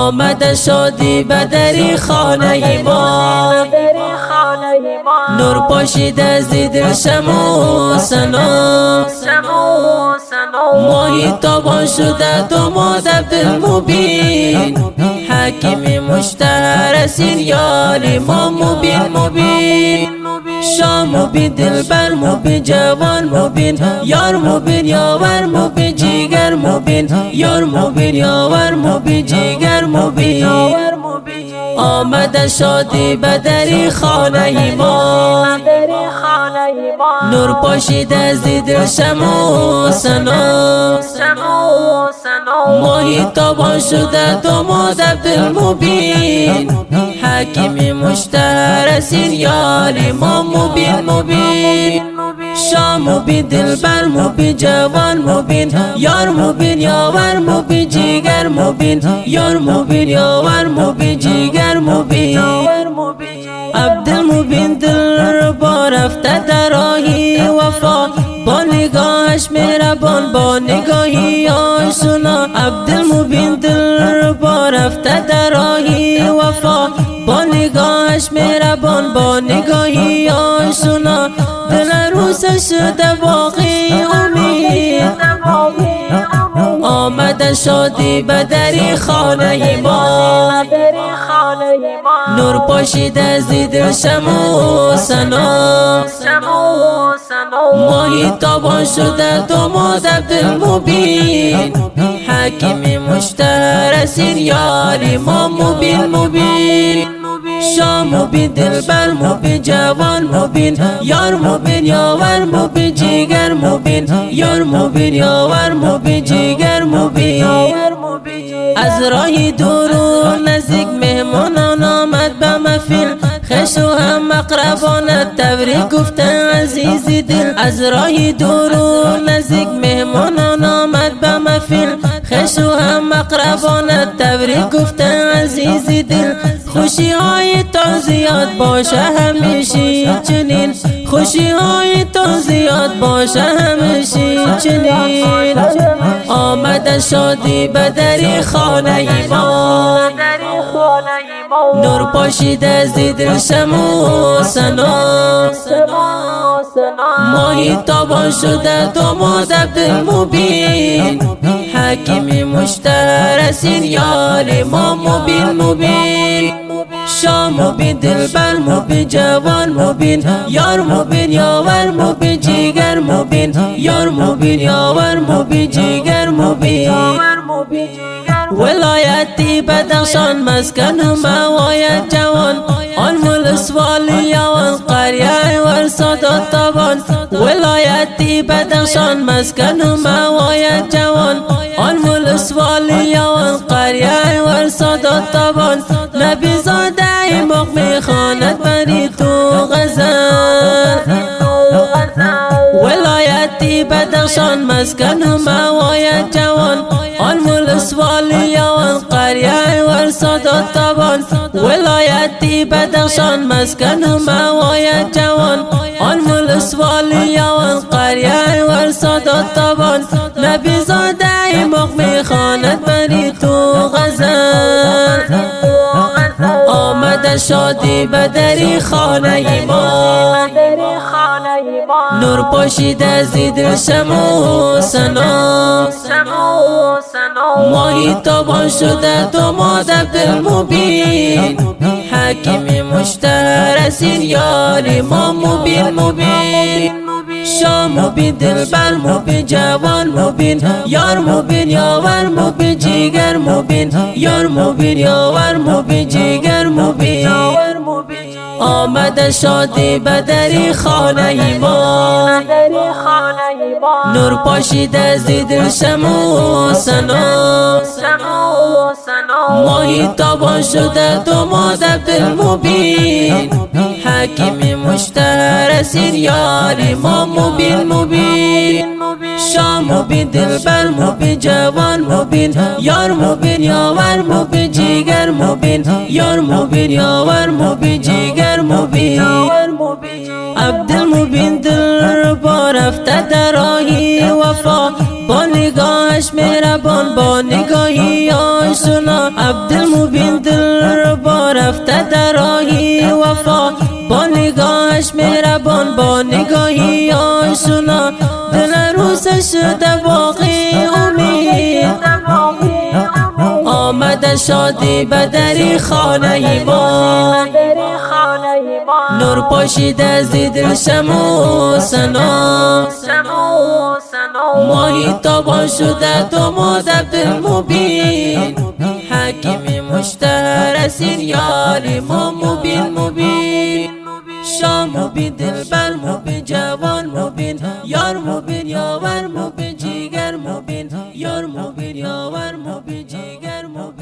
آمد شادی بدری خانه ما، نور پاشید از دل شمع و سنا، ماهی تابان شده تو مادر دل مبین، حکیم مشتهر اسیر یاری ما مبین مبین، شام مبین دلبر مبین جوان مبین، یار مبین یاور مبین جیگر مبین، یار مبین یاور مبین جیگر مبین. آمد شادی بدری خانه ما، نور پاشید از دل شمع و سنا، ماهی تابان شده تو مادر دل مبین، حکیم مشتهر اسیر یاری ما مبین مبین، شام مبین دلبر مبین جوان مبین، یار مبین یاور مبین جیگر مبین، یار مبین یاور مبین جیگر مبین. عبدالمبین دلربا رفته در راهی وفا، با نگاهش مهربان با نگاهی آشنا، عبدالمبین دلربا رفته در راهی وفا، با نگاهش مهربان با نگاهی آشنا، دل عروسش شده باقی امید، آمد شادی بدری خانه ما، نور پاشید از دل شمع و سنا، ماهی تابان شده تو مادر دل مبین، حکیم مشتهر اسیر یاری ما مبین مبین، شام مبین دلبر مبین جوان مبین، یار مبین یاور مبین جیگر مبین، یار مبین یاور مبین جیگر مبین. از راهی دور و نزدیک مهمانان آمد به محفل، خویش و هم اقربان تبریک گفتن عزیز دل، از راهی دور و نزدیک مهمانان آمد به محفل، خویش و هم اقربان تبریک گفتن عزیز دل، خوشی های تا زیاد باشه همیشه چنین، خوشی های تا زیاد باشه همیشه چنین، آمد شادی بدری خانه ما، نور پاشید از دل شمع و سنا، ماهی تابان شده تو مادر دل مبین، حکیم مشتهر اسیر یاری ما مبین مبین، شام مبین دلبر مبین جوان مبین، یار مبین یاور مبین جیگر مبین، یار مبین یاور مبین جیگر مبین. ولایتی بدخشان مسکن موایت جوان، آن ولسوالی آن قریه ورساد و تابان، ولایتی بدخشان مسکن موایت جوان، آن ولسوالی آن قریه ورساد و تابان، نبی زاده مقمی خواند بری تو غزل، ولایتی بدخشان مسکن موایت جوان، آن ولسوالی آن قریه ورساد و تابان، ولایتی بدخشان مسکن موایت جوان، آن ولسوالی آن قریه ورساد و تابان، نبی زاده مقمی خواند بری تو غزل، آمد شادی بدری خانه ما، نور پاشید از دل شمع و سنا، ماهی تابان شده تو مادر دل مبین، حکیم مشتهر اسیر یاری ما مبین مبین، شام مبین دلبر مبین جوان مبین، یار مبین یاور مبین جیگر مبین، یار مبین یاور مبین جیگر مبین. آمد شادی بدری خانه ما، نور پاشید از دل شمع و سنا، ماهی تابان شده تو مادر دل مبین، حکیم مشتهر اسیر یاری ما مبین مبین، شام مبین دلبر مبین جوان مبین، یار مبین یاور مبین جیگر مبین، یار مبین یاور مبین جیگر مبین. عبدالمبین دلربا رفته در راهی وفا، با نگاهش مهربان با نگاهی آشنا، عبدالمبین دل رو رفته در راهی وفا، با نگاهش مهربان، با نگاهی آشنا، دل روزش شده باقی امید. آمده شادی به دری خانه ما، نور پاشیده زی دل شمع سنا، ماهی تابان شده داماد عبدالمبین، حکیم مشتهر اسیر یاری ما مبین. شاه مبین دلبر مبین جوان مبین، یار مبین یاور مبین جیگر مبین، یار مبین یاور مبین جیگر مبین.